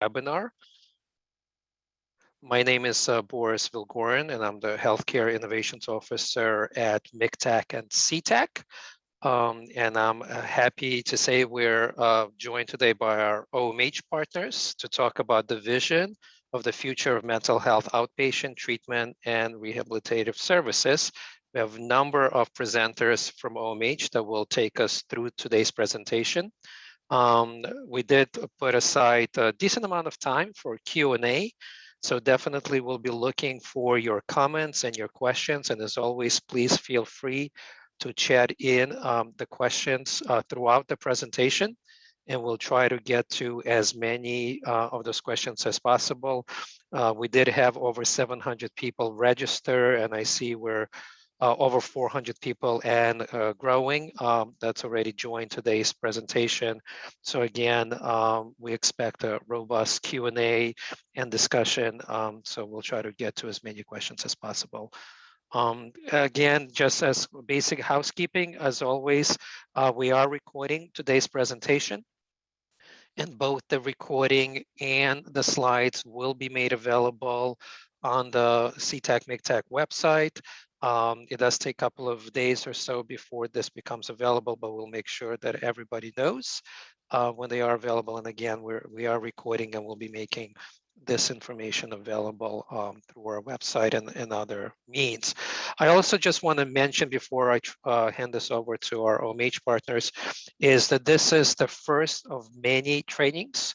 webinar. My name is Boris Vilgorin, and I'm the Healthcare Innovations Officer at MICTAC and CTAC. And I'm happy to say we're joined today by our OMH partners to talk about the vision of the future of mental health outpatient treatment and rehabilitative services. We have a number of presenters from OMH that will take us through today's presentation. We did put aside a decent amount of time for Q&A. So definitely we'll be looking for your comments and your questions. And as always, please feel free to chat in the questions throughout the presentation. And we'll try to get to as many of those questions as possible. We did have over 700 people register, and I see we're over 400 people and growing that's already joined today's presentation. So again, we expect a robust Q&A and discussion. So we'll try to get to as many questions as possible. Again, just as basic housekeeping, as always, we are recording today's presentation. And both the recording and the slides will be made available on the CTAC MICTAC website. It does take a couple of days or so before this becomes available, but we'll make sure that everybody knows when they are available. And again, we are recording and we'll be making this information available through our website and other means. I also just want to mention before I hand this over to our OMH partners is that this is the first of many trainings,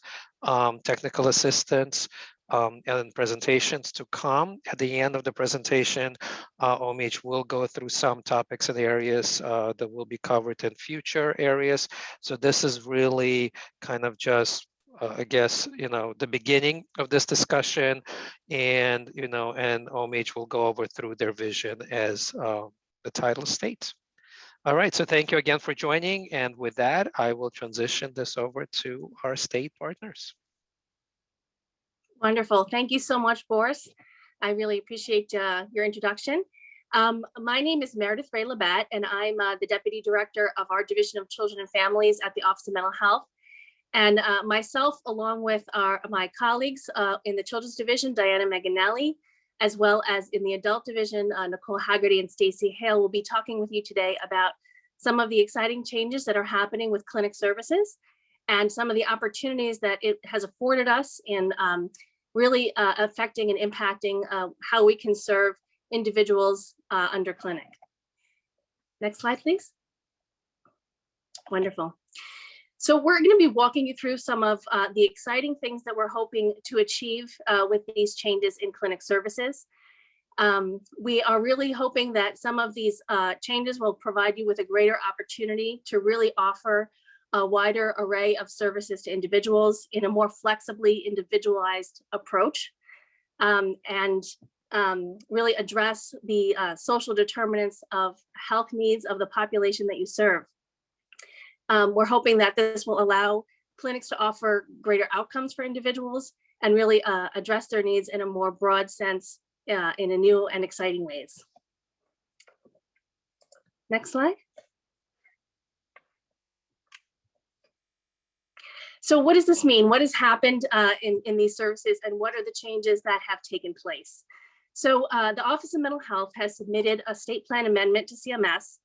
technical assistance, and presentations to come. At the end of the presentation, OMH will go through some topics and areas that will be covered in future areas. So this is really kind of just I guess, the beginning of this discussion, and, and OMH will go over through their vision as the title states. All right, so thank you again for joining. And with that, I will transition this over to our state partners. Wonderful. Thank you so much, Boris. I really appreciate your introduction. My name is Meredith Ray Labatt, and I'm the Deputy Director of our Division of Children and Families at the Office of Mental Health. And myself, along with my colleagues in the Children's Division, Diana Meganelli, as well as in the Adult Division, Nicole Haggerty and Stacy Hale, will be talking with you today about some of the exciting changes that are happening with clinic services and some of the opportunities that it has afforded us in really affecting and impacting how we can serve individuals under clinic. Next slide, please. Wonderful. So we're going to be walking you through some of the exciting things that we're hoping to achieve with these changes in clinic services. We are really hoping that some of these changes will provide you with a greater opportunity to really offer a wider array of services to individuals in a more flexibly individualized approach, and really address the social determinants of health needs of the population that you serve. We're hoping that this will allow clinics to offer greater outcomes for individuals and really address their needs in a more broad sense in a new and exciting ways. Next slide. So what does this mean? What has happened in these services, and what are the changes that have taken place? So the Office of Mental Health has submitted a state plan amendment to CMS,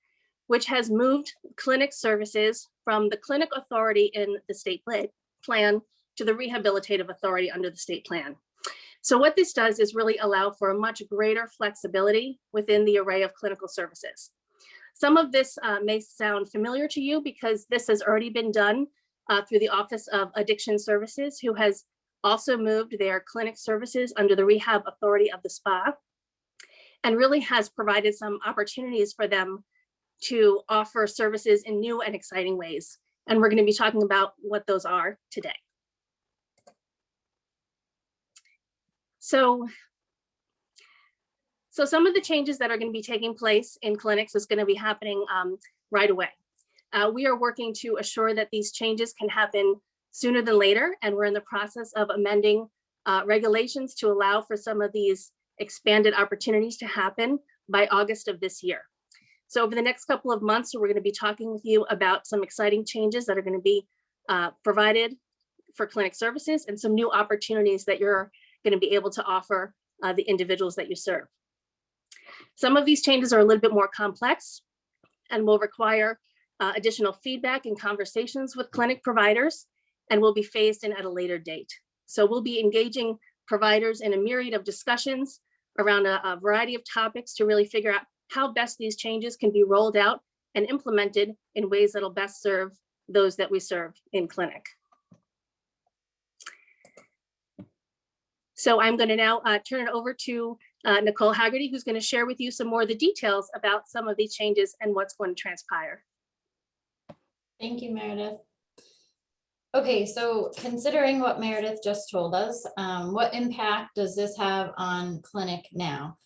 which has moved clinic services from the clinic authority in the state plan to the rehabilitative authority under the state plan. So what this does is really allow for a much greater flexibility within the array of clinical services. Some of this may sound familiar to you because this has already been done through the Office of Addiction Services, who has also moved their clinic services under the rehab authority of the SPA, and really has provided some opportunities for them to offer services in new and exciting ways. And we're going to be talking about what those are today. So some of the changes that are going to be taking place in clinics is going to be happening right away. We are working to assure that these changes can happen sooner than later, and we're in the process of amending regulations to allow for some of these expanded opportunities to happen by August of this year. So over the next couple of months, we're going to be talking with you about some exciting changes that are going to be provided for clinic services and some new opportunities that you're going to be able to offer the individuals that you serve. Some of these changes are a little bit more complex and will require additional feedback and conversations with clinic providers, and will be phased in at a later date. So we'll be engaging providers in a myriad of discussions around a variety of topics to really figure out how best these changes can be rolled out and implemented in ways that'll best serve those that we serve in clinic. So I'm going to now turn it over to Nicole Haggerty, who's going to share with you some more of the details about some of these changes and what's going to transpire. Thank you, Meredith. Okay, so considering what Meredith just told us, what impact does this have on clinic now?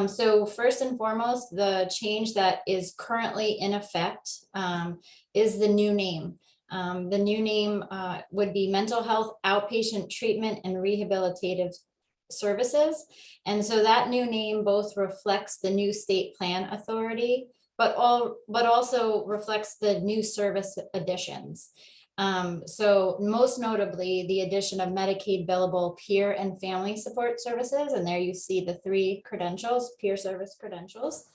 So first and foremost, the change that is currently in effect is the new name. The new name would be Mental Health Outpatient Treatment and Rehabilitative Services. And so that new name both reflects the new state plan authority, but also reflects the new service additions. So most notably, the addition of Medicaid billable peer and family support services. And there you see the 3 credentials, peer service credentials,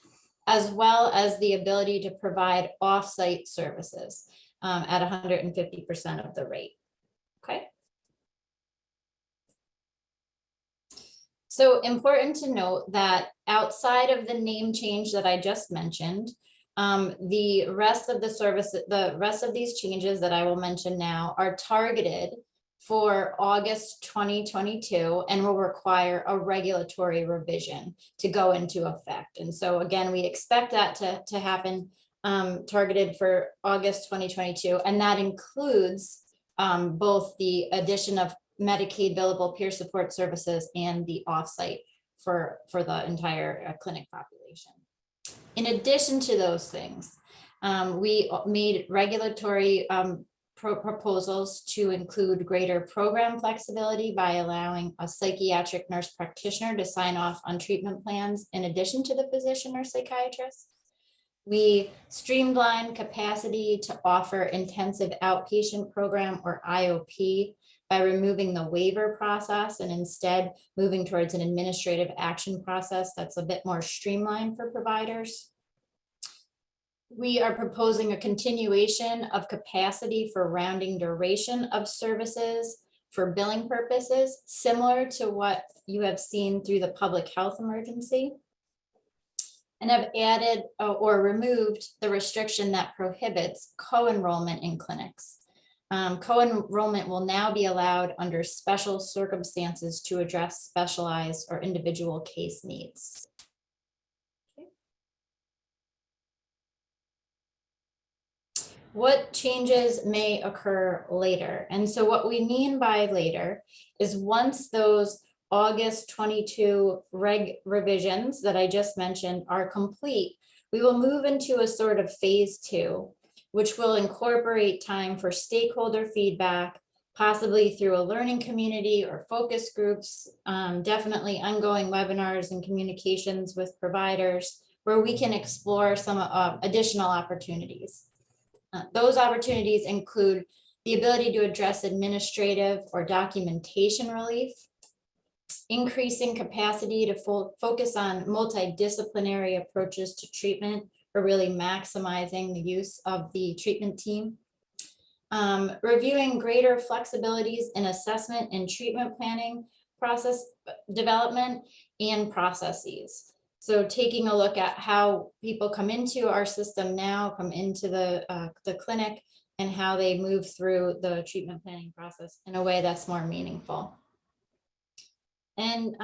as well as the ability to provide off-site services at 150% of the rate. Okay. So important to note that outside of the name change that I just mentioned, the rest of these changes that I will mention now are targeted for August 2022 and will require a regulatory revision to go into effect. And so again, we expect that to happen targeted for August 2022. And that includes both the addition of Medicaid billable peer support services and the offsite for the entire clinic population. In addition to those things, we made regulatory proposals to include greater program flexibility by allowing a psychiatric nurse practitioner to sign off on treatment plans in addition to the physician or psychiatrist. We streamlined capacity to offer intensive outpatient program or IOP by removing the waiver process and instead moving towards an administrative action process that's a bit more streamlined for providers. We are proposing a continuation of capacity for rounding duration of services for billing purposes, similar to what you have seen through the public health emergency, and have added or removed the restriction that prohibits co-enrollment in clinics. Co-enrollment will now be allowed under special circumstances to address specialized or individual case needs. Okay. What changes may occur later? And so what we mean by later is once those August 22 reg revisions that I just mentioned are complete, we will move into a sort of phase 2, which will incorporate time for stakeholder feedback, possibly through a learning community or focus groups, definitely ongoing webinars and communications with providers, where we can explore some additional opportunities. Those opportunities include the ability to address administrative or documentation relief, increasing capacity to focus on multidisciplinary approaches to treatment, or really maximizing the use of the treatment team. Reviewing greater flexibilities in assessment and treatment planning process development and processes. So taking a look at how people come into our system now, come into the clinic, and how they move through the treatment planning process in a way that's more meaningful. And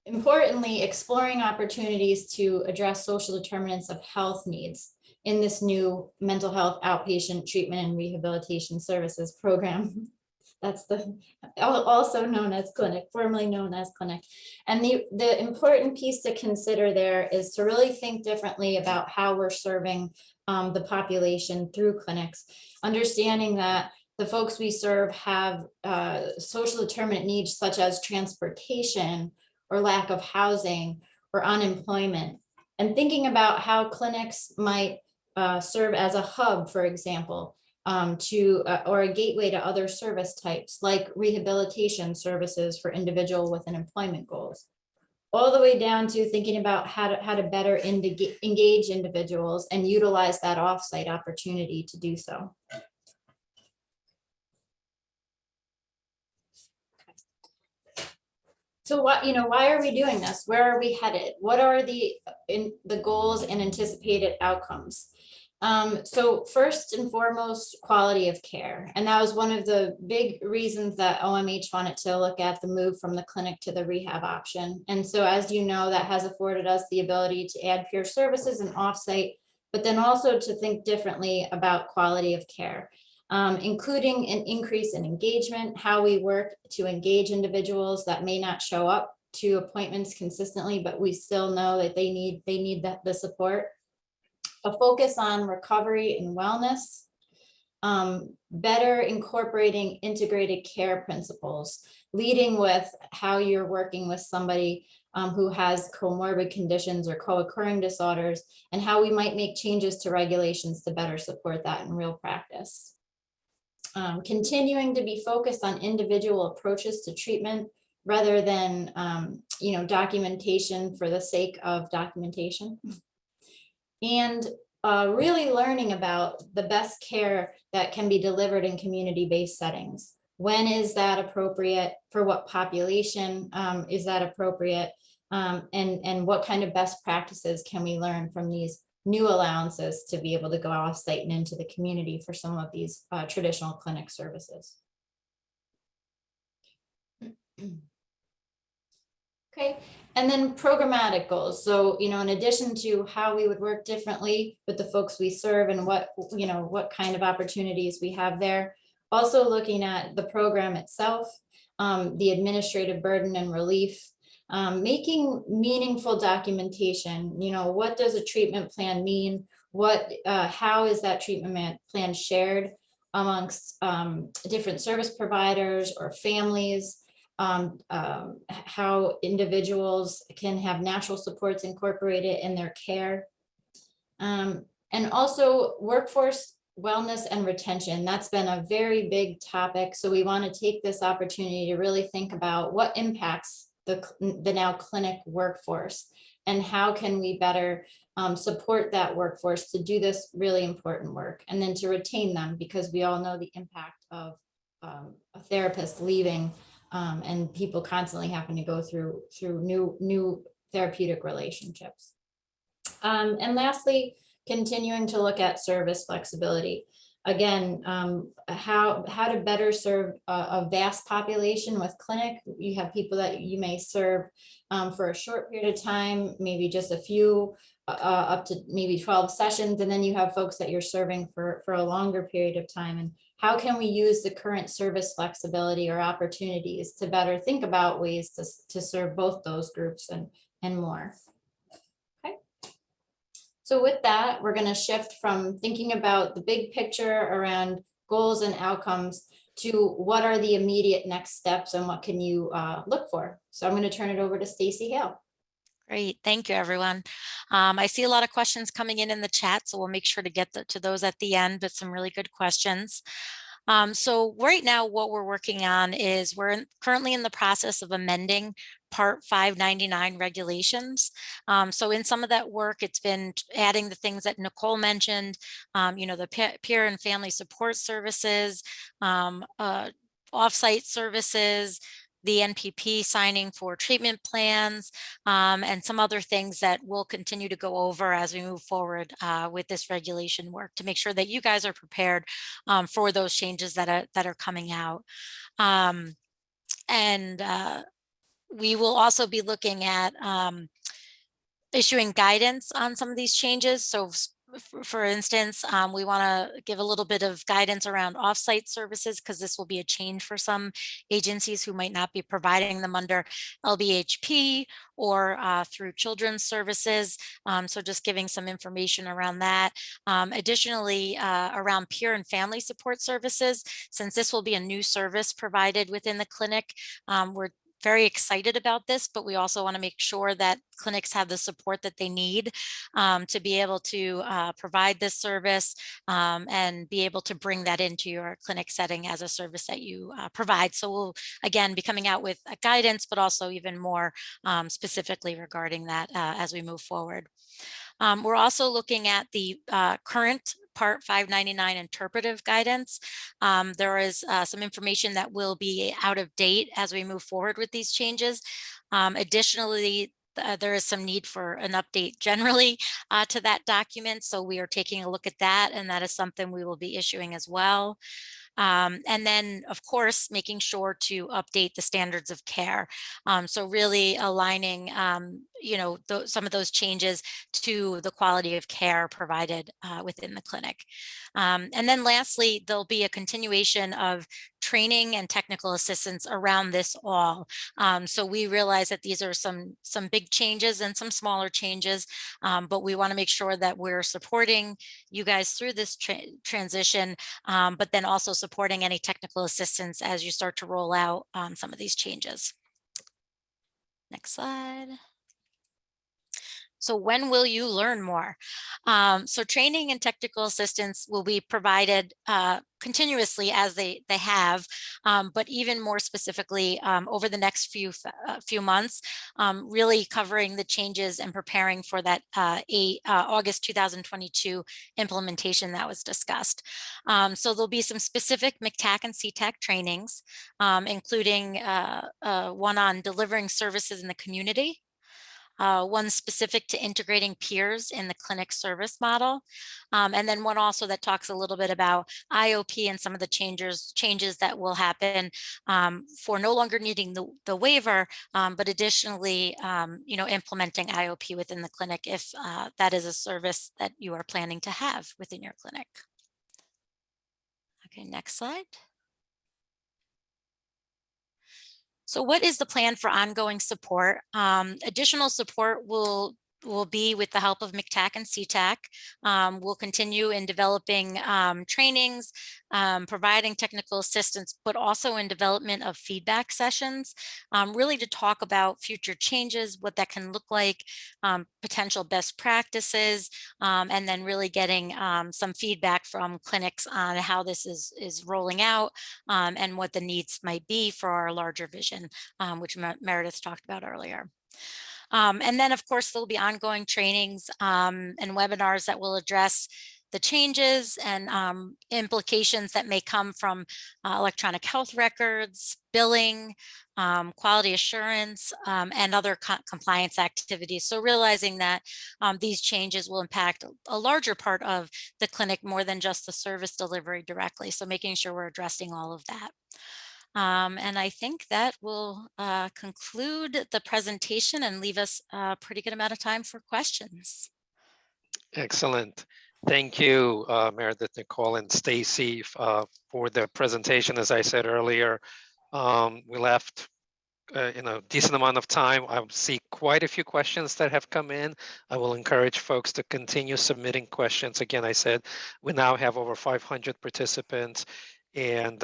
importantly, exploring opportunities to address social determinants of health needs in this new mental health outpatient treatment and rehabilitation services program. That's also known as clinic, formerly known as clinic. And the important piece to consider there is to really think differently about how we're serving the population through clinics, understanding that the folks we serve have social determinant needs such as transportation or lack of housing or unemployment, and thinking about how clinics might serve as a hub, for example, or a gateway to other service types like rehabilitation services for individual with employment goals, all the way down to thinking about how to better engage individuals and utilize that offsite opportunity to do so. So why are we doing this? Where are we headed? What are the goals and anticipated outcomes? So first and foremost, quality of care. And that was one of the big reasons that OMH wanted to look at the move from the clinic to the rehab option. And so, as you know, that has afforded us the ability to add peer services and offsite, but then also to think differently about quality of care, including an increase in engagement, how we work to engage individuals that may not show up to appointments consistently, but we still know that they need the support. A focus on recovery and wellness, better incorporating integrated care principles, leading with how you're working with somebody who has comorbid conditions or co-occurring disorders, and how we might make changes to regulations to better support that in real practice. Continuing to be focused on individual approaches to treatment rather than documentation for the sake of documentation. And really learning about the best care that can be delivered in community-based settings. When is that appropriate? For what population is that appropriate? And what kind of best practices can we learn from these new allowances to be able to go off-site and into the community for some of these traditional clinic services? Okay, and then programmatic goals. So, in addition to how we would work differently with the folks we serve and what kind of opportunities we have there, also looking at the program itself, the administrative burden and relief, making meaningful documentation. What does a treatment plan mean? How is that treatment plan shared amongst different service providers or families? How individuals can have natural supports incorporated in their care. And also workforce wellness and retention. That's been a very big topic. So we want to take this opportunity to really think about what impacts the now clinic workforce and how can we better support that workforce to do this really important work, and then to retain them, because we all know the impact of a therapist leaving and people constantly having to go through new therapeutic relationships. And lastly, continuing to look at service flexibility. Again, how to better serve a vast population with clinic. You have people that you may serve for a short period of time, maybe just a few, up to maybe 12 sessions, and then you have folks that you're serving for a longer period of time. And how can we use the current service flexibility or opportunities to better think about ways to serve both those groups and more? Okay. So with that, we're going to shift from thinking about the big picture around goals and outcomes to what are the immediate next steps and what can you look for. So I'm going to turn it over to Stacey Hale. Great. Thank you, everyone. I see a lot of questions coming in the chat, so we'll make sure to get to those at the end, but some really good questions. So right now, what we're working on is we're currently in the process of amending Part 599 regulations. So in some of that work, it's been adding the things that Nicole mentioned, the peer and family support services, offsite services, the NPP signing for treatment plans, and some other things that we'll continue to go over as we move forward with this regulation work to make sure that you guys are prepared for those changes that are coming out. We will also be looking at issuing guidance on some of these changes. So for instance, we want to give a little bit of guidance around offsite services, because this will be a change for some agencies who might not be providing them under LBHP or through children's services. So just giving some information around that. Additionally, around peer and family support services, since this will be a new service provided within the clinic, we're very excited about this, but we also want to make sure that clinics have the support that they need to be able to provide this service and be able to bring that into your clinic setting as a service that you provide. So we'll, again, be coming out with guidance, but also even more specifically regarding that as we move forward. We're also looking at the current Part 599 interpretive guidance. There is some information that will be out of date as we move forward with these changes. Additionally, there is some need for an update generally to that document. So we are taking a look at that, and that is something we will be issuing as well. And then, of course, making sure to update the standards of care. So really aligning, some of those changes to the quality of care provided within the clinic. And then lastly, there'll be a continuation of training and technical assistance around this all. So we realize that these are some big changes and some smaller changes, but we want to make sure that we're supporting you guys through this transition, but then also supporting any technical assistance as you start to roll out some of these changes. Next slide. So when will you learn more? So training and technical assistance will be provided continuously as they have, but even more specifically over the next few months, really covering the changes and preparing for that August 2022 implementation that was discussed. So there'll be some specific MCTAC and CTAC trainings, including one on delivering services in the community, one specific to integrating peers in the clinic service model, and then one also that talks a little bit about IOP and some of the changes that will happen for no longer needing the waiver, but additionally, implementing IOP within the clinic if that is a service that you are planning to have within your clinic. Okay, next slide. So what is the plan for ongoing support? Additional support will be with the help of MCTAC and CTAC. We'll continue in developing trainings, providing technical assistance, but also in development of feedback sessions, really to talk about future changes, what that can look like, potential best practices, and then really getting some feedback from clinics on how this is rolling out and what the needs might be for our larger vision, which Meredith talked about earlier. And then, of course, there'll be ongoing trainings and webinars that will address the changes and implications that may come from electronic health records, billing, quality assurance, and other compliance activities. So realizing that these changes will impact a larger part of the clinic more than just the service delivery directly. So making sure we're addressing all of that. And I think that will conclude the presentation and leave us a pretty good amount of time for questions. Excellent. Thank you, Meredith, Nicole, and Stacy for the presentation. As I said earlier, we left decent amount of time. I see quite a few questions that have come in. I will encourage folks to continue submitting questions. Again, I said we now have over 500 participants, and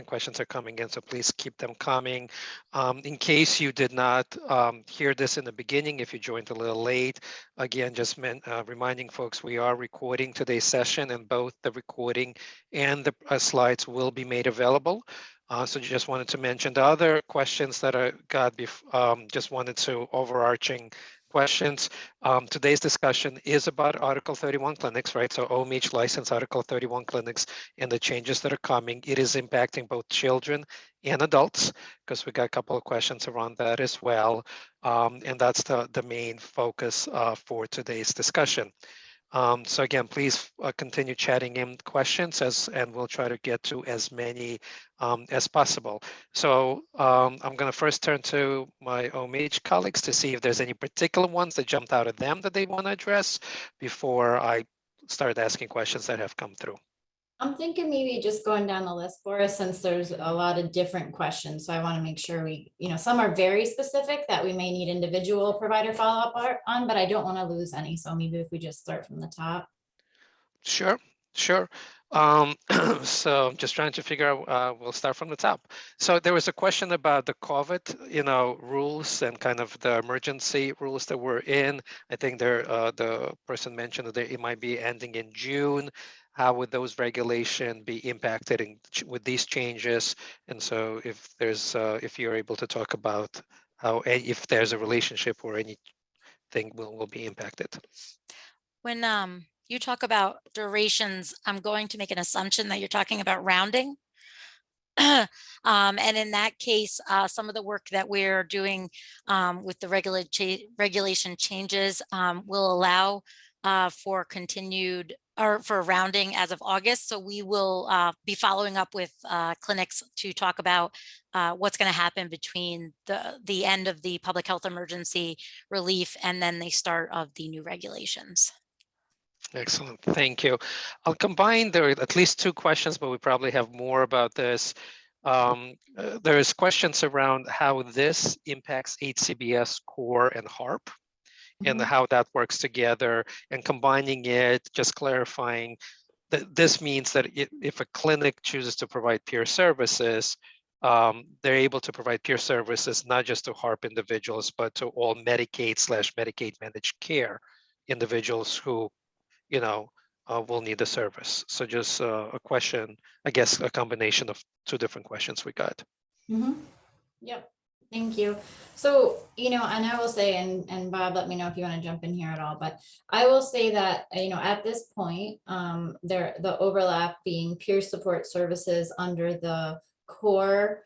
questions are coming in, so please keep them coming. In case you did not hear this in the beginning, if you joined a little late, again, just reminding folks we are recording today's session, and both the recording and the slides will be made available. So just wanted to mention the other questions that I got, just wanted to overarching questions. Today's discussion is about Article 31 clinics, right? So OMH licensed Article 31 clinics and the changes that are coming. It is impacting both children and adults, because we got a couple of questions around that as well. And that's the main focus for today's discussion. So again, please continue chatting in questions and we'll try to get to as many as possible. So I'm going to first turn to my OMH colleagues to see if there's any particular ones that jumped out at them that they want to address before I start asking questions that have come through. I'm thinking maybe just going down the list for us, since there's a lot of different questions. So I want to make sure we, some are very specific that we may need individual provider follow-up on, but I don't want to lose any. So maybe if we just start from the top. Sure. Sure. So I'm just trying to figure out, we'll start from the top. So there was a question about the COVID, rules and kind of the emergency rules that we're in. I think the person mentioned that it might be ending in June. How would those regulations be impacted with these changes? And so if you're able to talk about how, if there's a relationship or anything will be impacted. When you talk about durations, I'm going to make an assumption that you're talking about rounding. And in that case, some of the work that we're doing with the regulation changes will allow for continued or for rounding as of August. So we will be following up with clinics to talk about what's going to happen between the end of the public health emergency relief and then the start of the new regulations. Excellent, thank you. I'll combine, there are at least two questions, but we probably have more about this. There's questions around how this impacts HCBS core and HARP and how that works together, and combining it, just clarifying that this means that if a clinic chooses to provide peer services, they're able to provide peer services not just to HARP individuals, but to all Medicaid/Medicaid managed care individuals who will need the service. So just a question, I guess a combination of two different questions we got. Yep, thank you. So, and I will say, and Bob, let me know if you want to jump in here at all, but I will say that, at this point, the overlap being peer support services under the core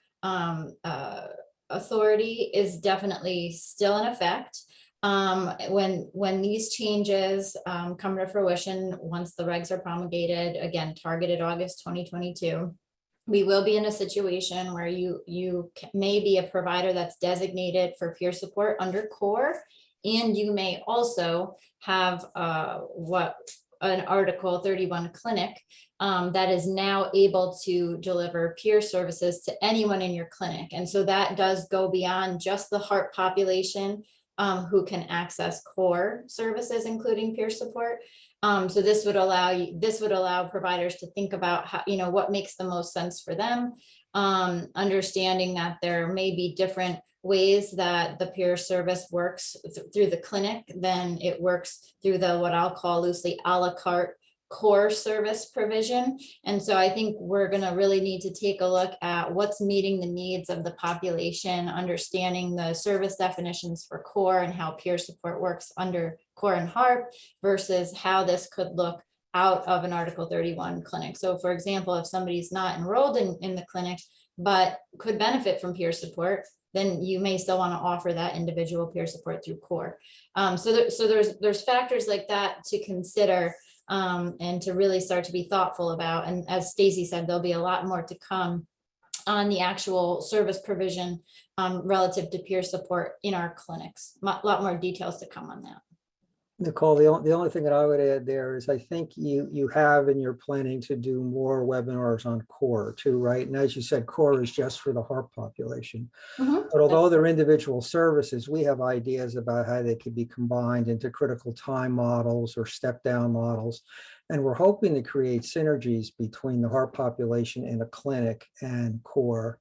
authority is definitely still in effect. When these changes come to fruition, once the regs are promulgated, again, targeted August 2022, we will be in a situation where you may be a provider that's designated for peer support under core, and you may also have an Article 31 clinic that is now able to deliver peer services to anyone in your clinic. And so that does go beyond just the HARP population who can access core services, including peer support. So this would allow providers to think about how, what makes the most sense for them, understanding that there may be different ways that the peer service works through the clinic than it works through the, what I'll call loosely, a la carte core service provision. And so I think we're going to really need to take a look at what's meeting the needs of the population, understanding the service definitions for core and how peer support works under core and HARP versus how this could look out of an Article 31 clinic. So for example, if somebody's not enrolled in the clinic, but could benefit from peer support, then you may still want to offer that individual peer support through core. So there's factors like that to consider and to really start to be thoughtful about. And as Stacy said, there'll be a lot more to come on the actual service provision relative to peer support in our clinics. A lot more details to come on that. Nicole, the only thing that I would add there is I think you have in your planning to do more webinars on core too, right? And as you said, core is just for the HARP population. But although they're individual services, we have ideas about how they could be combined into critical time models or step down models. And we're hoping to create synergies between the HARP population in a clinic and core.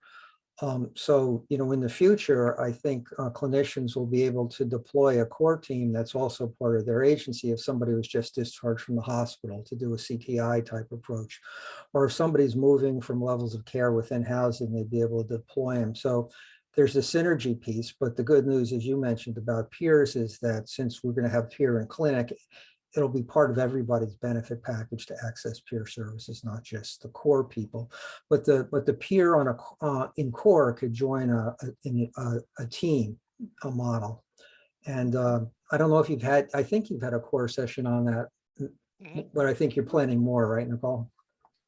So, in the future, I think clinicians will be able to deploy a core team that's also part of their agency if somebody was just discharged from the hospital to do a CTI type approach, or if somebody's moving from levels of care within housing, they'd be able to deploy them. So there's a synergy piece, but the good news, as you mentioned about peers, is that since we're going to have peer in clinic, it'll be part of everybody's benefit package to access peer services, not just the core people. But the peer in core could join a team, a model. And I don't know if I think you've had a core session on that, but I think you're planning more, right, Nicole?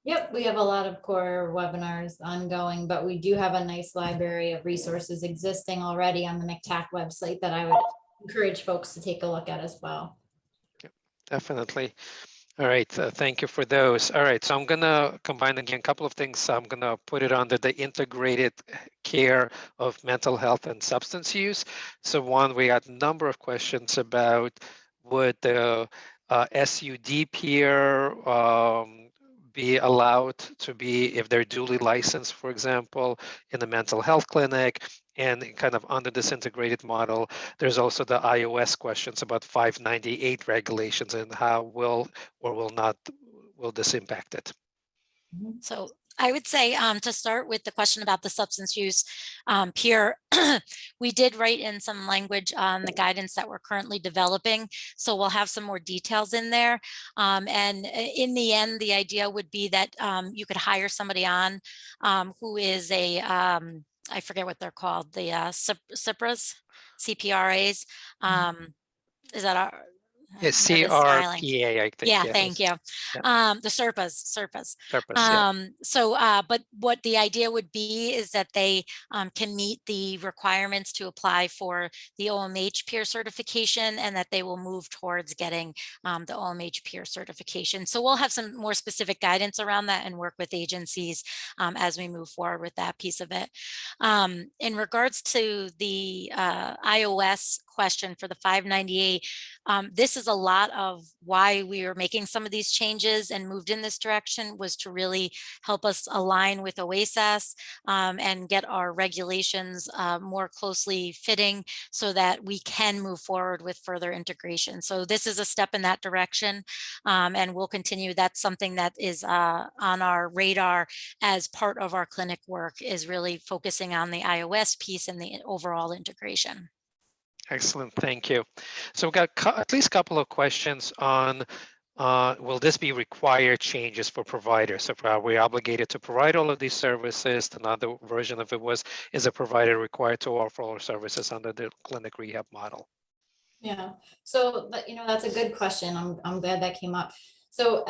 Yep, we have a lot of core webinars ongoing, but we do have a nice library of resources existing already on the MCTAC website that I would encourage folks to take a look at as well. Definitely. All right, thank you for those. All right, so I'm gonna combine again a couple of things. So I'm gonna put it under the integrated care of mental health and substance use. So one, we got a number of questions about would the SUD peer be allowed to be, if they're duly licensed, for example, in a mental health clinic, and kind of under this integrated model, there's also the iOS questions about 598 regulations and how will or will not will this impact it. So I would say to start with the question about the substance use peer, we did write in some language on the guidance that we're currently developing. So we'll have some more details in there. And in the end, the idea would be that you could hire somebody on who is a, I forget what they're called, the CPRAs, CPRAs. Is that our? Yes, Smiling. CRPA, I think. Yeah, yes. thank you. Yeah. The SERPAs. Yeah. But what the idea would be is that they can meet the requirements to apply for the OMH peer certification, and that they will move towards getting the OMH peer certification. So we'll have some more specific guidance around that and work with agencies as we move forward with that piece of it. In regards to the iOS question for the 598, this is a lot of why we are making some of these changes and moved in this direction, was to really help us align with OASAS and get our regulations more closely fitting so that we can move forward with further integration. So this is a step in that direction, and we'll continue. That's something that is on our radar as part of our clinic work, is really focusing on the iOS piece and the overall integration. Excellent, thank you. So we've got at least a couple of questions on will this be required changes for providers? So are we obligated to provide all of these services? Another version of it was, is a provider required to offer all services under the clinic rehab model? Yeah, so that's a good question. I'm glad that came up. So,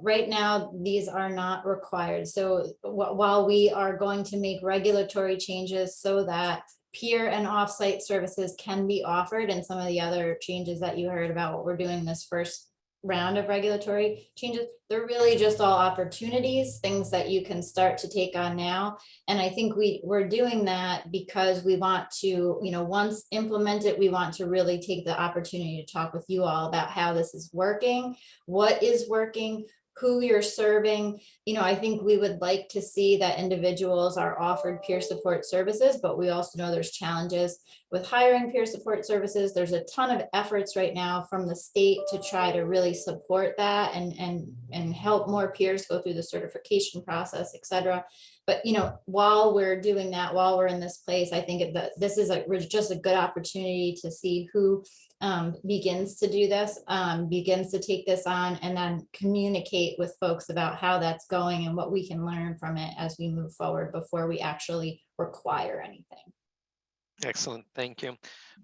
right now, these are not required. So while we are going to make regulatory changes so that peer and offsite services can be offered, and some of the other changes that you heard about, what we're doing this first round of regulatory changes, they're really just all opportunities, things that you can start to take on now. And I think we're doing that because we want to, once implemented, we want to really take the opportunity to talk with you all about how this is working, what is working, who you're serving. I think we would like to see that individuals are offered peer support services, but we also know there's challenges with hiring peer support services. There's a ton of efforts right now from the state to try to really support that and help more peers go through the certification process, et cetera. But, while we're doing that, while we're in this place, I think this is just a good opportunity to see who begins to do this, begins to take this on, and then communicate with folks about how that's going and what we can learn from it as we move forward before we actually require anything. Excellent, thank you.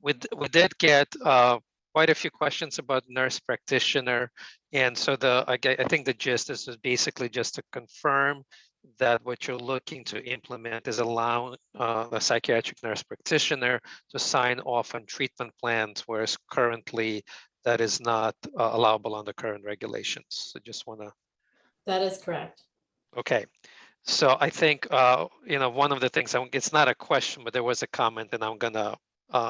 We did get quite a few questions about nurse practitioner, and so I think the gist is basically just to confirm that what you're looking to implement is allowing a psychiatric nurse practitioner to sign off on treatment plans, whereas currently that is not allowable under current regulations. So just want to. That is correct. Okay. So I think, one of the things, it's not a question, but there was a comment, and I'm going to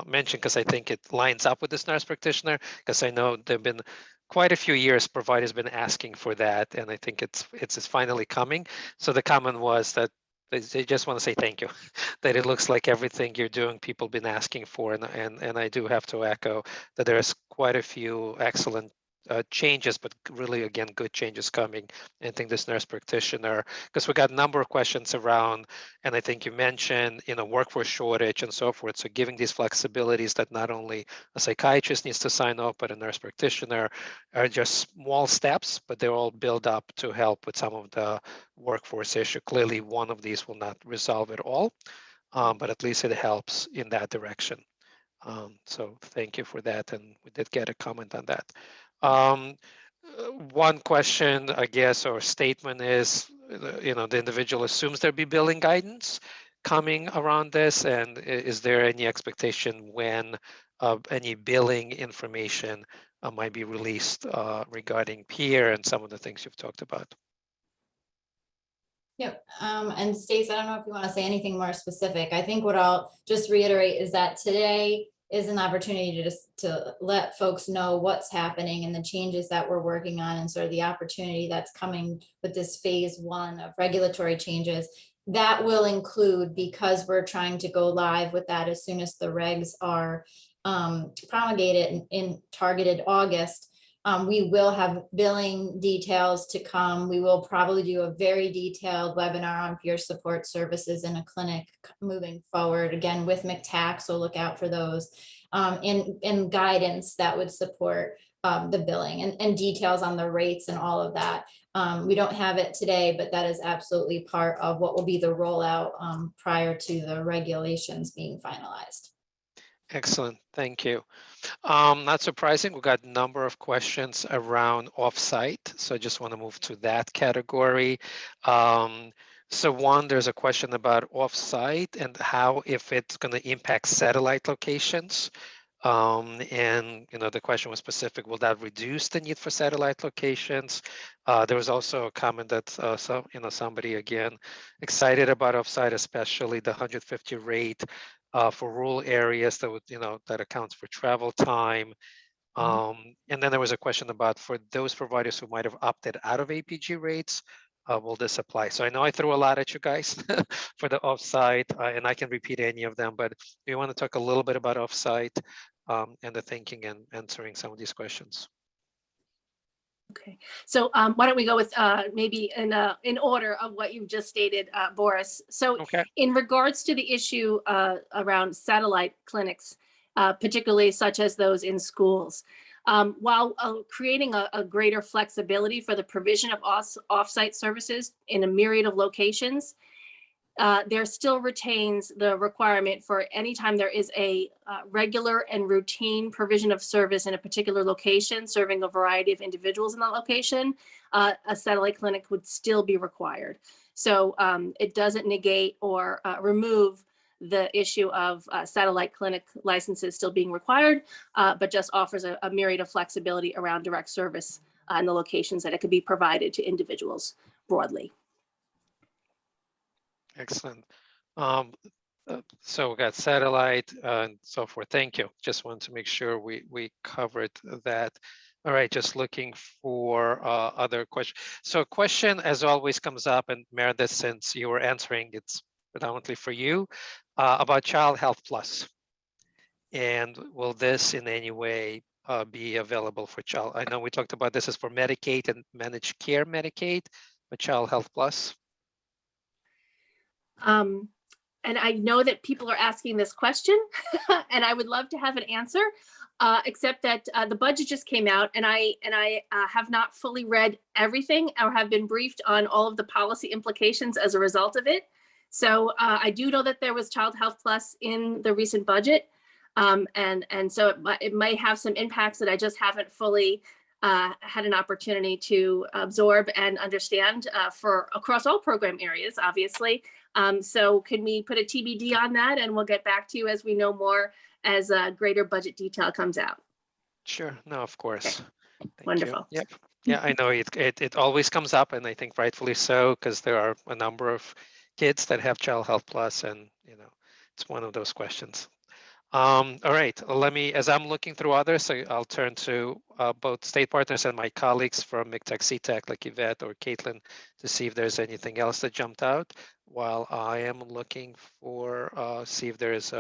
mention because I think it lines up with this nurse practitioner, because I know there have been quite a few years providers been asking for that, and I think it's finally coming. So the comment was that they just want to say thank you, that it looks like everything you're doing, people been asking for, and I do have to echo that there's quite a few excellent changes, but really, again, good changes coming. And I think this nurse practitioner, because we got a number of questions around, and I think you mentioned, workforce shortage and so forth. So giving these flexibilities that not only a psychiatrist needs to sign off, but a nurse practitioner are just small steps, but they're all built up to help with some of the workforce issue. Clearly, one of these will not resolve it all, but at least it helps in that direction. So thank you for that. And we did get a comment on that. One question, I guess, or statement is, the individual assumes there'll be billing guidance coming around this, and is there any expectation when any billing information might be released regarding peer and some of the things you've talked about? Yep. And Stace, I don't know if you want to say anything more specific. I think what I'll just reiterate is that today, is an opportunity to just to let folks know what's happening and the changes that we're working on, and sort of the opportunity that's coming with this phase 1 of regulatory changes. That will include, because we're trying to go live with that as soon as the regs are promulgated in targeted August. We will have billing details to come. We will probably do a very detailed webinar on peer support services in a clinic moving forward, again with MCTAC, so look out for those, and guidance that would support the billing and details on the rates and all of that. We don't have it today, but that is absolutely part of what will be the rollout prior to the regulations being finalized. Excellent, thank you. Not surprising, we got a number of questions around offsite, so I just want to move to that category. So one, there's a question about offsite and how, if it's going to impact satellite locations. And the question was specific, will that reduce the need for satellite locations? There was also a comment that somebody again excited about offsite, especially the 150 rate for rural areas that would, that accounts for travel time. And then there was a question about, for those providers who might have opted out of APG rates, will this apply? So I know I threw a lot at you guys for the offsite, and I can repeat any of them, but we want to talk a little bit about offsite and the thinking and answering some of these questions. Okay, so why don't we go with maybe in order of what you've just stated, Boris. So Okay. In regards to the issue around satellite clinics, particularly such as those in schools, while creating a greater flexibility for the provision of offsite services in a myriad of locations, there still retains the requirement for anytime there is a regular and routine provision of service in a particular location, serving a variety of individuals in that location, a satellite clinic would still be required. So it doesn't negate or remove the issue of satellite clinic licenses still being required, but just offers a myriad of flexibility around direct service in the locations that it could be provided to individuals broadly. Excellent. So we got satellite and so forth. Thank you. Just wanted to make sure we covered that. All right, just looking for other questions. So a question, as always, comes up, and Meredith, since you were answering, it's predominantly for you, about Child Health Plus. And will this in any way be available for child? I know we talked about this is for Medicaid and managed care Medicaid, but Child Health Plus? And I know that people are asking this question, and I would love to have an answer, except that the budget just came out, and I have not fully read everything or have been briefed on all of the policy implications as a result of it. So I do know that there was Child Health Plus in the recent budget, and so it might have some impacts that I just haven't fully had an opportunity to absorb and understand for across all program areas, obviously. So can we put a TBD on that, and we'll get back to you as we know more, as greater budget detail comes out. Sure. No, of course. Okay. Thank Wonderful. you. Yep. Yeah, I know it always comes up, and I think rightfully so, because there are a number of kids that have Child Health Plus, and it's one of those questions. All right, let me, as I'm looking through others, I'll turn to both state partners and my colleagues from MCTAC, CTAC, like Yvette or Caitlin, to see if there's anything else that jumped out, while I am looking for, see if there's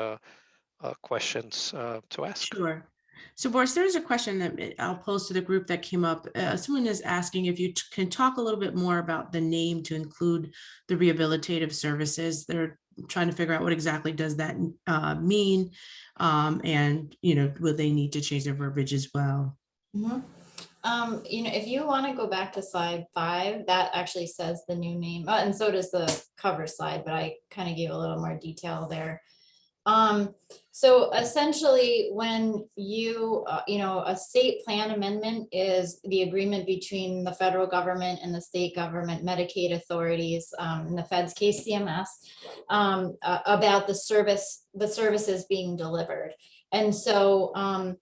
questions to ask. Sure. So Boris, there's a question that I'll pose to the group that came up. Someone is asking if you can talk a little bit more about the name to include the rehabilitative services. They're trying to figure out what exactly does that mean, and will they need to change their verbiage as well? Mm-hmm. If you want to go back to slide 5, that actually says the new name, and so does the cover slide, but I kind of gave a little more detail there. So essentially, when a state plan amendment is the agreement between the federal government and the state government, Medicaid authorities, in the Fed's case, CMS, about the services being delivered. And so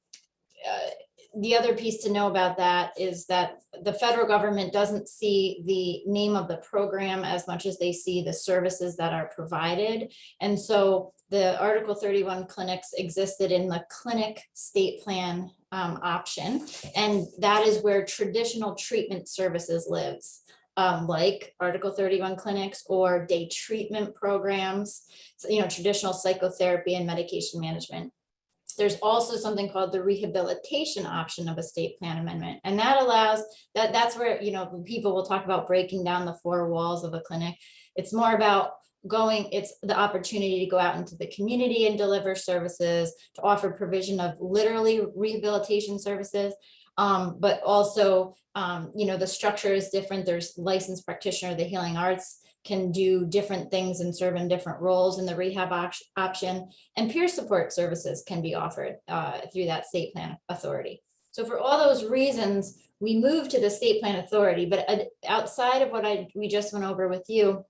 the other piece to know about that is that the federal government doesn't see the name of the program as much as they see the services that are provided. And so the Article 31 clinics existed in the clinic state plan option. And that is where traditional treatment services lives. Like Article 31 clinics or day treatment programs, so, traditional psychotherapy and medication management. There's also something called the rehabilitation option of a state plan amendment. And that allows, that's where, people will talk about breaking down the four walls of a clinic. It's more about it's the opportunity to go out into the community and deliver services, to offer provision of literally rehabilitation services. But also, the structure is different. There's licensed practitioner, the healing arts can do different things and serve in different roles in the rehab option, and peer support services can be offered through that state plan authority. So for all those reasons, we moved to the state plan authority, but outside of what we just went over with you,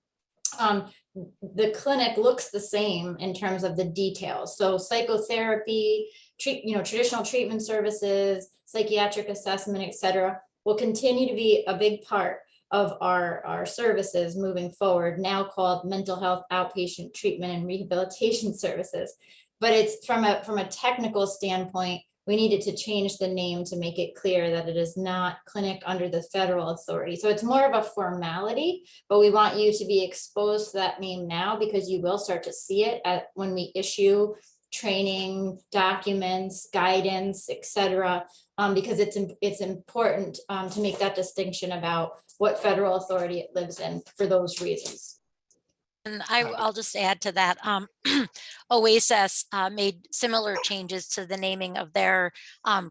the clinic looks the same in terms of the details. So psychotherapy, traditional treatment services, psychiatric assessment, et cetera, will continue to be a big part of our services moving forward, now called mental health outpatient treatment and rehabilitation services. But it's from a technical standpoint, we needed to change the name to make it clear that it is not clinic under the federal authority. So it's more of a formality, but we want you to be exposed to that name now, because you will start to see it when we issue training documents, guidance, et cetera, because it's important to make that distinction about what federal authority it lives in for those reasons. And I'll just add to that, OASIS made similar changes to the naming of their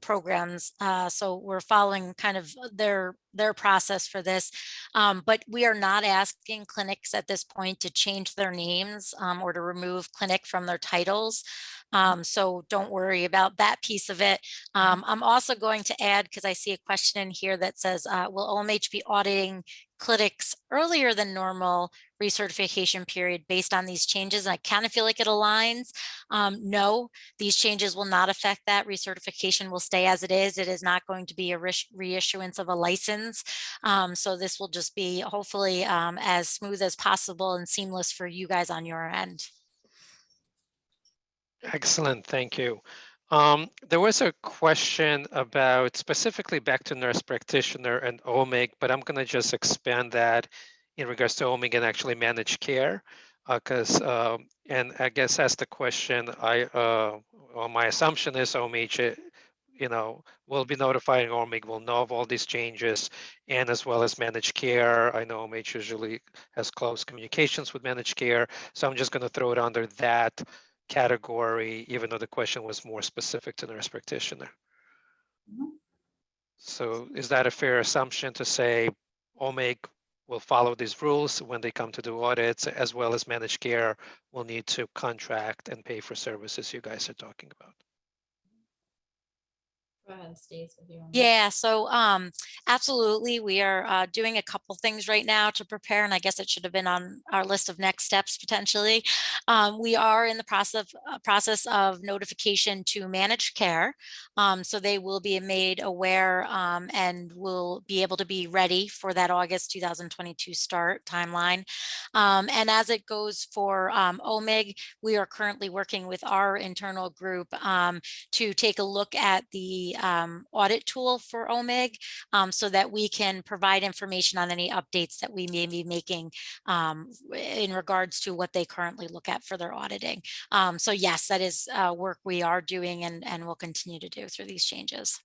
programs. So we're following kind of their process for this, but we are not asking clinics at this point to change their names or to remove clinic from their titles. So don't worry about that piece of it. I'm also going to add, because I see a question in here that says, will OMH be auditing clinics earlier than normal recertification period based on these changes? And I kind of feel like it aligns. No, these changes will not affect that. Recertification will stay as it is. It is not going to be a reissuance of a license. So this will just be hopefully as smooth as possible and seamless for you guys on your end. Excellent, thank you. There was a question about specifically back to nurse practitioner and OMIG, but I'm going to just expand that in regards to OMIG and actually managed care, because and I guess that's the question. Well, my assumption is OMIG, will be notifying OMIG, will know of all these changes, and as well as managed care. I know OMIG usually has close communications with managed care, so I'm just going to throw it under that category, even though the question was more specific to nurse practitioner. So is that a fair assumption to say OMIG will follow these rules when they come to do audits, as well as managed care will need to contract and pay for services you guys are talking about? Go ahead, Stace, if you want. Yeah, so absolutely. We are doing a couple things right now to prepare, and I guess it should have been on our list of next steps potentially. We are in the process of notification to managed care. So they will be made aware and will be able to be ready for that August 2022 start timeline. And as it goes for OMIG, we are currently working with our internal group to take a look at the audit tool for OMIG so that we can provide information on any updates that we may be making in regards to what they currently look at for their auditing. So yes, that is work we are doing and will continue to do through these changes.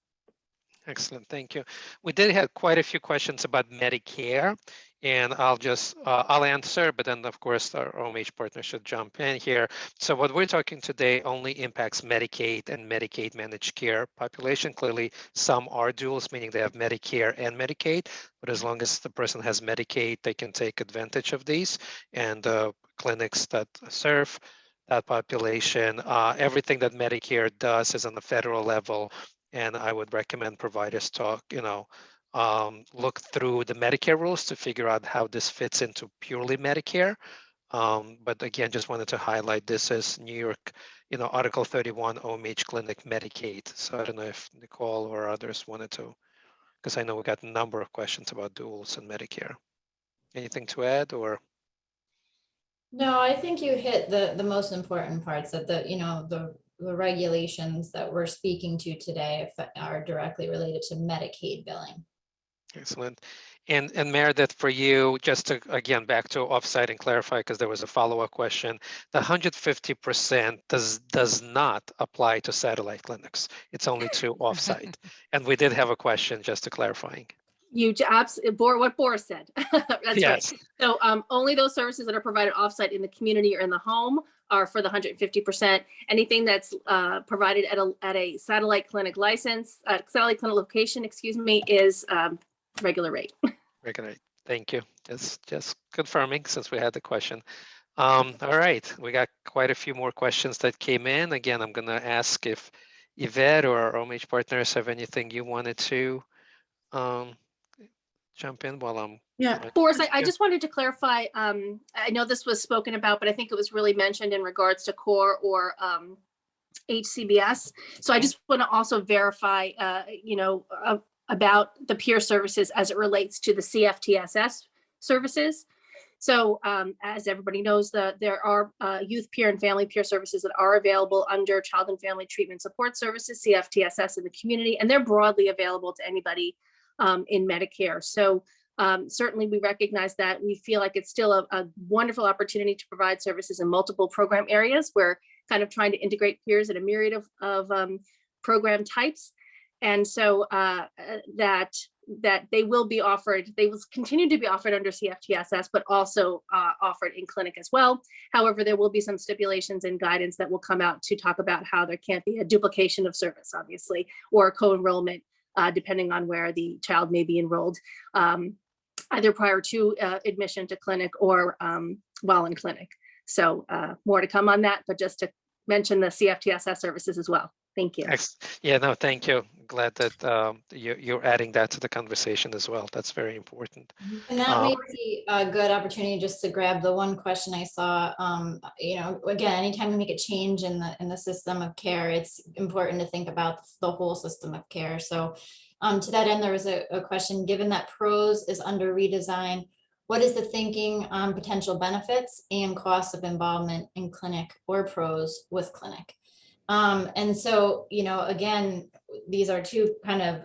Excellent, thank you. We did have quite a few questions about Medicare, and I'll answer, but then of course our OMH partner should jump in here. So what we're talking today only impacts Medicaid and Medicaid managed care population. Clearly, some are duals, meaning they have Medicare and Medicaid, but as long as the person has Medicaid, they can take advantage of these, and clinics that serve that population. Everything that Medicare does is on the federal level, and I would recommend providers look through the Medicare rules to figure out how this fits into purely Medicare. But again, just wanted to highlight this as New York Article 31 OMH clinic Medicaid. So I don't know if Nicole or others wanted to, because I know we got a number of questions about duals and Medicare. Anything to add or? No, I think you hit the most important parts, that the regulations that we're speaking to today are directly related to Medicaid billing. Excellent. And Meredith, for you, just to, again, back to offsite and clarify, because there was a follow-up question, the 150% does not apply to satellite clinics. It's only to offsite. And we did have a question, just to clarifying. What Boris said. That's Yes. right. So only those services that are provided offsite in the community or in the home are for the 150%. Anything that's provided at a satellite clinic license, satellite clinic location, excuse me, is regular rate. Regular rate. Thank you. Just confirming, since we had the question. All right, we got quite a few more questions that came in. Again, I'm going to ask if Yvette or our OMH partners have anything you wanted to jump in while I'm. Yeah. Boris, I just wanted to clarify. I know this was spoken about, but I think it was really mentioned in regards to CORE or HCBS. So I just want to also verify, about the peer services as it relates to the CFTSS services. So as everybody knows, there are youth peer and family peer services that are available under Child and Family Treatment Support Services, CFTSS, in the community, and they're broadly available to anybody in Medicare. So certainly we recognize that. We feel like it's still a wonderful opportunity to provide services in multiple program areas. We're kind of trying to integrate peers in a myriad of program types. And so that they will be offered, they will continue to be offered under CFTSS, but also offered in clinic as well. However, there will be some stipulations and guidance that will come out to talk about how there can't be a duplication of service, obviously, or co-enrollment, depending on where the child may be enrolled, either prior to admission to clinic or while in clinic. So more to come on that, but just to mention the CFTSS services as well. Thank you. Yeah, no, thank you. Glad that you're adding that to the conversation as well. That's very important. And that may be a good opportunity just to grab the one question I saw. Again, anytime we make a change in the system of care, it's important to think about the whole system of care. So to that end, there was a question, given that PROS is under redesign, what is the thinking on potential benefits and costs of involvement in clinic or PROS with clinic? And so, again, these are two kind of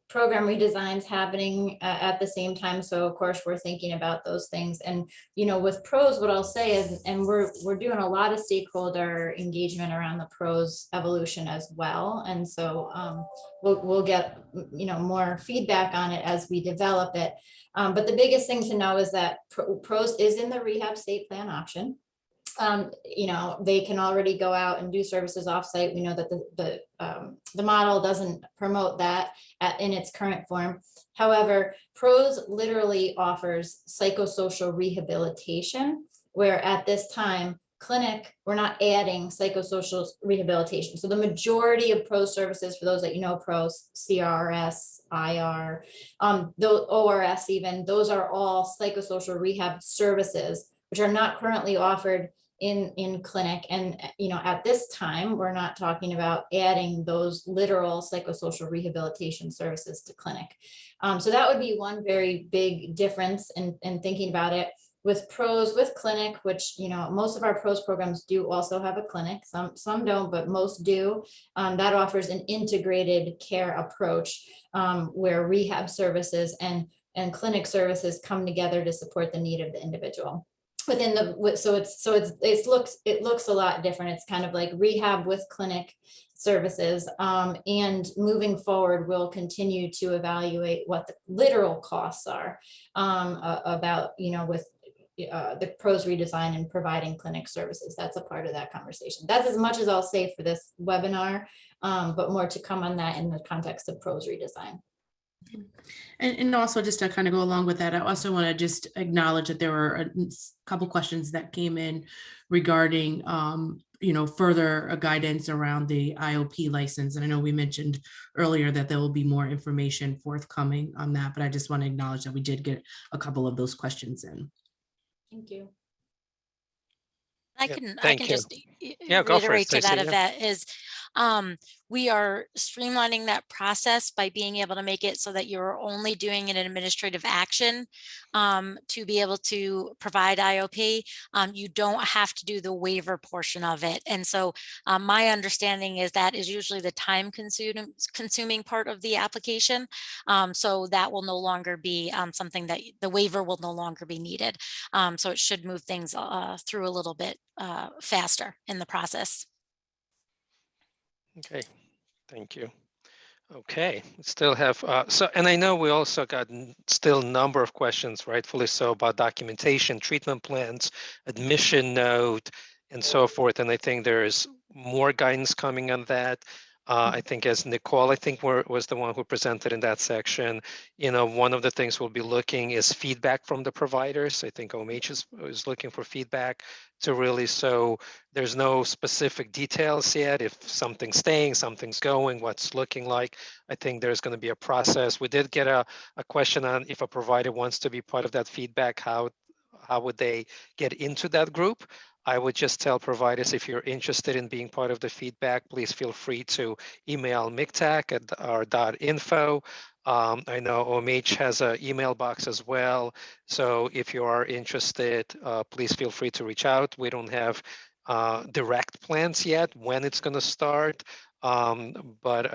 program redesigns happening at the same time. So of course, we're thinking about those things. And, with PROS, what I'll say is, and we're doing a lot of stakeholder engagement around the PROS evolution as well. And so we'll get, more feedback on it as we develop it. But the biggest thing to know is that PROS is in the rehab state plan option. They can already go out and do services offsite. We know that the model doesn't promote that in its current form. However, PROS literally offers psychosocial rehabilitation, where at this time, clinic, we're not adding psychosocial rehabilitation. So the majority of PROS services, for those that PROS, CRS, IR, the ORS even, those are all psychosocial rehab services, which are not currently offered in clinic. And, at this time, we're not talking about adding those literal psychosocial rehabilitation services to clinic. So that would be one very big difference in thinking about it. With PROS, with clinic, which, most of our PROS programs do also have a clinic, some don't, but most do. That offers an integrated care approach where rehab services and clinic services come together to support the need of the individual. Within it looks a lot different. It's kind of like rehab with clinic services, and moving forward, we'll continue to evaluate what the literal costs are about, with the PROS redesign and providing clinic services. That's a part of that conversation. That's as much as I'll say for this webinar, but more to come on that in the context of PROS redesign. And also, just to kind of go along with that, I also want to just acknowledge that there were a couple questions that came in regarding, further guidance around the IOP license. And I know we mentioned earlier that there will be more information forthcoming on that, but I just want to acknowledge that we did get a couple of those questions in. Thank you. I Yeah, can thank you. just Yeah, go for it, reiterate to that Stacey. Yeah. Yvette is we are streamlining that process by being able to make it so that you're only doing an administrative action to be able to provide IOP. You don't have to do the waiver portion of it. And so my understanding is that is usually the time consuming part of the application. So that will no longer be something that the waiver will no longer be needed. So it should move things through a little bit faster in the process. Okay, thank you. Okay, we still have, and I know we also got still number of questions, rightfully so, about documentation, treatment plans, admission note, and so forth. And I think there's more guidance coming on that. I think as Nicole, I think was the one who presented in that section, one of the things we'll be looking is feedback from the providers. I think OMH is looking for feedback to really, so there's no specific details yet. If something's staying, something's going, what's looking like. I think there's going to be a process. We did get a question on if a provider wants to be part of that feedback, how would they get into that group? I would just tell providers, if you're interested in being part of the feedback, please feel free to email mictac at our .info. I know OMH has an email box as well. So if you are interested, please feel free to reach out. We don't have direct plans yet when it's going to start. But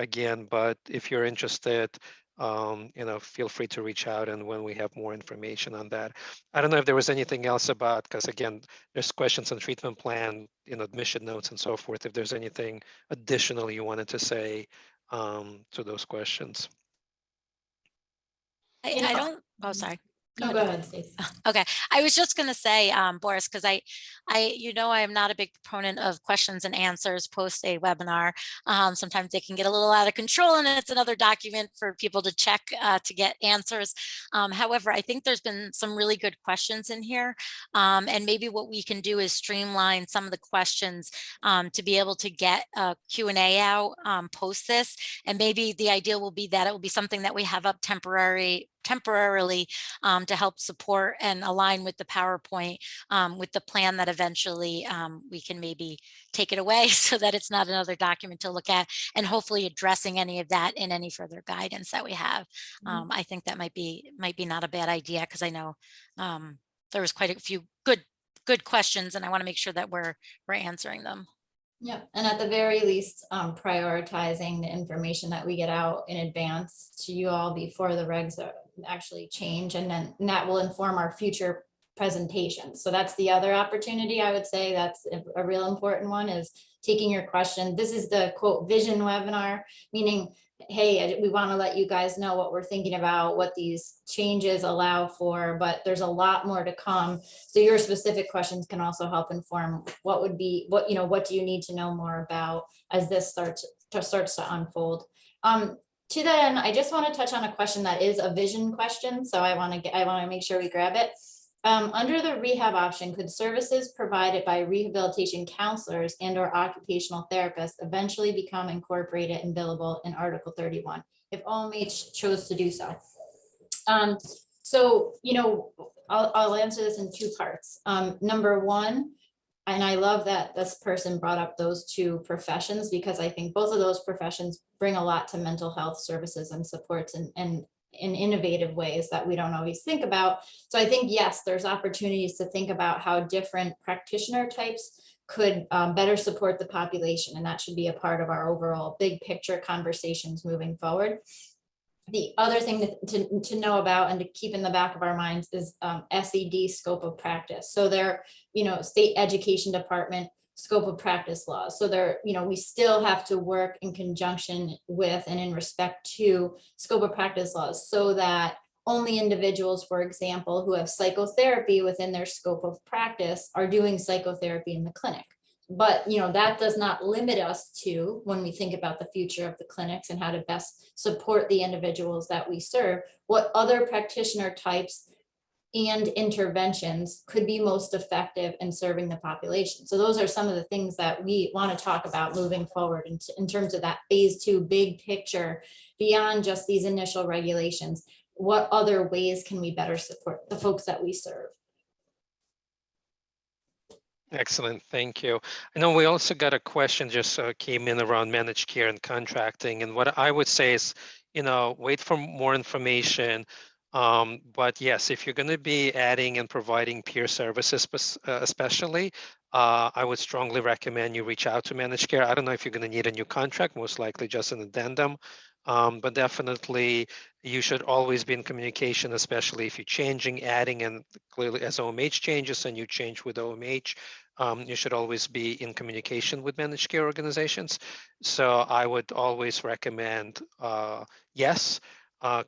if you're interested, feel free to reach out, and when we have more information on that. I don't know if there was anything else about, because again, there's questions on treatment plan, admission notes and so forth. If there's anything additional you wanted to say to those questions. I don't, oh, sorry. No, go ahead, Stacey. Okay, I was just going to say, Boris, because I am not a big proponent of questions and answers post a webinar. Sometimes they can get a little out of control, and it's another document for people to check to get answers. However, I think there's been some really good questions in here, and maybe what we can do is streamline some of the questions to be able to get a Q&A out post this, and maybe the idea will be that it will be something that we have up temporarily to help support and align with the PowerPoint with the plan that eventually we can maybe take it away so that it's not another document to look at, and hopefully addressing any of that in any further guidance that we have. I think that might be not a bad idea, because I know there was quite a few good questions, and I want to make sure that we're answering them. Yeah, and at the very least, prioritizing the information that we get out in advance to you all before the regs actually change, and then that will inform our future presentations. So that's the other opportunity, I would say that's a real important one, is taking your question. This is the quote vision webinar, meaning, hey, we want to let you guys know what we're thinking about, what these changes allow for, but there's a lot more to come. So your specific questions can also help inform what do you need to know more about as this starts to unfold. To that end, I just want to touch on a question that is a vision question. So I want to make sure we grab it. Under the rehab option, could services provided by rehabilitation counselors and/or occupational therapists eventually become incorporated and billable in Article 31 if OMH chose to do so? So, I'll answer this in two parts. Number one, and I love that this person brought up those two professions, because I think both of those professions bring a lot to mental health services and supports and in innovative ways that we don't always think about. So I think, yes, there's opportunities to think about how different practitioner types could better support the population. And that should be a part of our overall big picture conversations moving forward. The other thing to know about and to keep in the back of our minds is SED, scope of practice. So they're, state education department scope of practice laws. So there, we still have to work in conjunction with and in respect to scope of practice laws, so that only individuals, for example, who have psychotherapy within their scope of practice are doing psychotherapy in the clinic. But that does not limit us to, when we think about the future of the clinics and how to best support the individuals that we serve, what other practitioner types and interventions could be most effective in serving the population. So those are some of the things that we want to talk about moving forward in terms of that phase 2 big picture, beyond just these initial regulations. What other ways can we better support the folks that we serve? Excellent, thank you. I know we also got a question just came in around managed care and contracting, and what I would say is, wait for more information. But yes, if you're going to be adding and providing peer services, especially, I would strongly recommend you reach out to managed care. I don't know if you're going to need a new contract, most likely just an addendum, but definitely you should always be in communication, especially if you're changing, adding, and clearly as OMH changes and you change with OMH. You should always be in communication with managed care organizations. So I would always recommend, yes,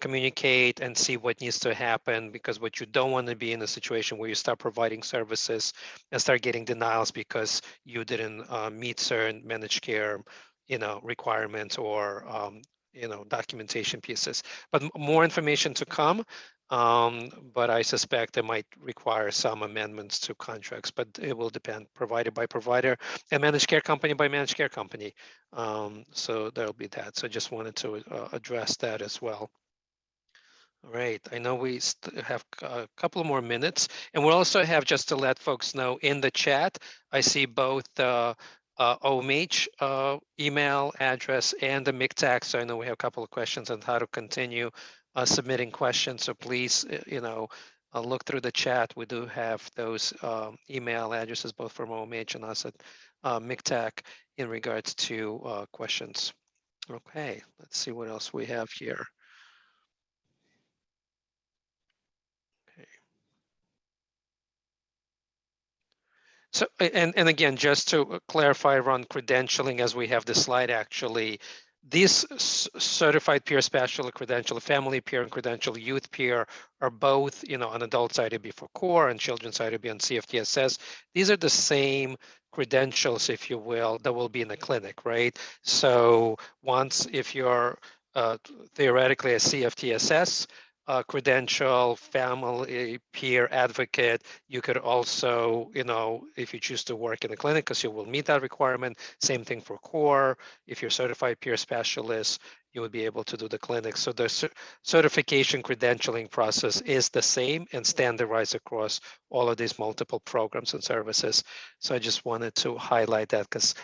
communicate and see what needs to happen, because what you don't want to be in a situation where you start providing services and start getting denials because you didn't meet certain managed care, requirements or, documentation pieces. But more information to come. But I suspect it might require some amendments to contracts, but it will depend provider by provider and managed care company by managed care company. So there'll be that. So I just wanted to address that as well. All right, I know we have a couple more minutes, and we'll also have, just to let folks know, in the chat, I see both the OMH email address and the MICTAC. So I know we have a couple of questions on how to continue submitting questions. So please, look through the chat. We do have those email addresses, both from OMH and us at MICTAC, in regards to questions. Okay, let's see what else we have here. So, and again, just to clarify around credentialing, as we have the slide, actually, these certified peer specialist credential, family peer and credential, youth peer are both, on adult side to be for core and children's side to be on CFTSS. These are the same credentials, if you will, that will be in the clinic, right? So once, if you're theoretically a CFTSS, credential, family peer advocate, you could also, if you choose to work in the clinic, because you will meet that requirement. Same thing for core. If you're certified peer specialist, you would be able to do the clinic. So the certification credentialing process is the same and standardized across all of these multiple programs and services. So I just wanted to highlight that, because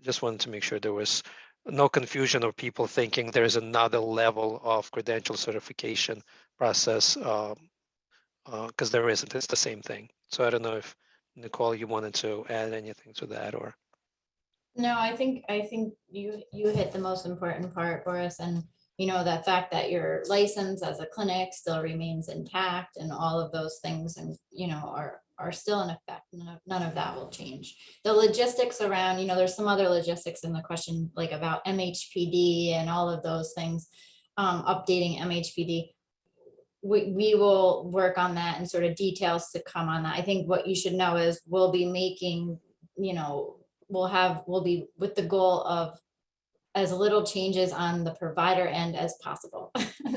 just wanted to make sure there was no confusion or people thinking there's another level of credential certification process, because there isn't. It's the same thing. So I don't know if, Nicole, you wanted to add anything to that, or? No, I think you hit the most important part, Boris, and the fact that your license as a clinic still remains intact and all of those things, and are still in effect. None of that will change. The logistics around, there's some other logistics in the question, like about MHPD and all of those things, updating MHPD. We will work on that, and sort of details to come on that. I think what you should know is we'll be making, we'll be with the goal of as little changes on the provider end as possible.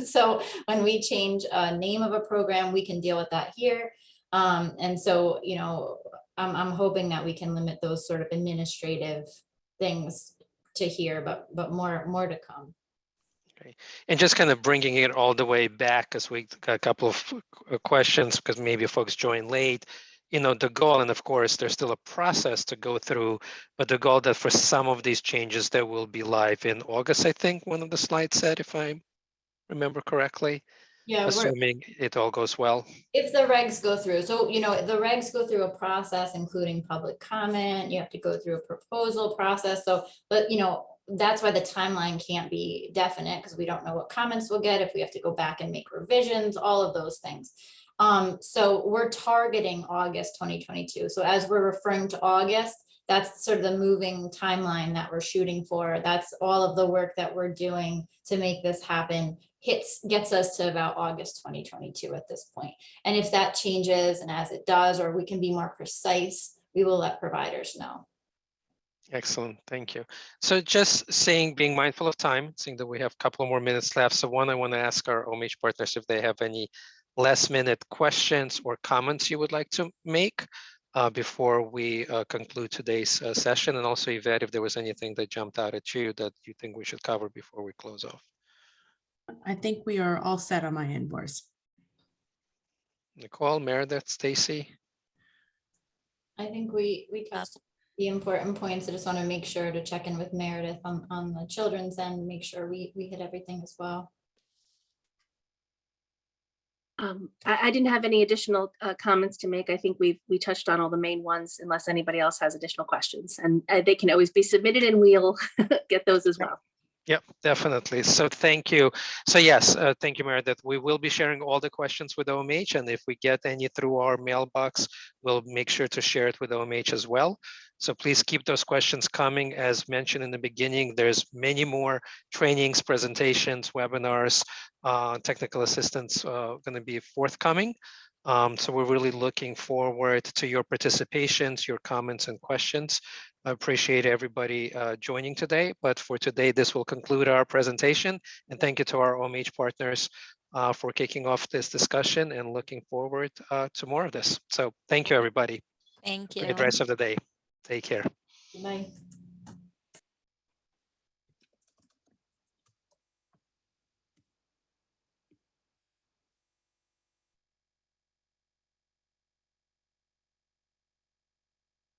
So when we change a name of a program, we can deal with that here. And so, I'm hoping that we can limit those sort of administrative things to here, but more to come. Okay. And just kind of bringing it all the way back, because we got a couple of questions, because maybe folks joined late. The goal, and of course, there's still a process to go through, but the goal that for some of these changes that will be live in August, I think one of the slides said, if I remember correctly, Yeah, assuming it all goes well. If the regs go through, so the regs go through a process, including public comment. You have to go through a proposal process. So, but that's why the timeline can't be definite, because we don't know what comments we'll get, if we have to go back and make revisions, all of those things. So we're targeting August 2022. So as we're referring to August, that's sort of the moving timeline that we're shooting for. That's all of the work that we're doing to make this happen. Gets us to about August 2022 at this point. And if that changes, and as it does, or we can be more precise, we will let providers know. Excellent, thank you. So just being mindful of time, seeing that we have a couple more minutes left. So one, I want to ask our OMH partners if they have any last minute questions or comments you would like to make before we conclude today's session. And also, Yvette, if there was anything that jumped out at you that you think we should cover before we close off. I think we are all set on my end, Boris. Nicole, Meredith, Stacy? I think we touched on the important points. I just want to make sure to check in with Meredith on the children's end, make sure we hit everything as well. I didn't have any additional comments to make. I think we touched on all the main ones, unless anybody else has additional questions, and they can always be submitted and we'll get those as well. Yep, definitely. So thank you. So yes, thank you, Meredith. We will be sharing all the questions with OMH, and if we get any through our mailbox, we'll make sure to share it with OMH as well. So please keep those questions coming. As mentioned in the beginning, there's many more trainings, presentations, webinars, technical assistance going to be forthcoming. So we're really looking forward to your participations, your comments and questions. I appreciate everybody joining today, but for today, this will conclude our presentation. And thank you to our OMH partners for kicking off this discussion and looking forward to more of this. So thank you, everybody. Thank you. Great rest of the day. Take care. Good night.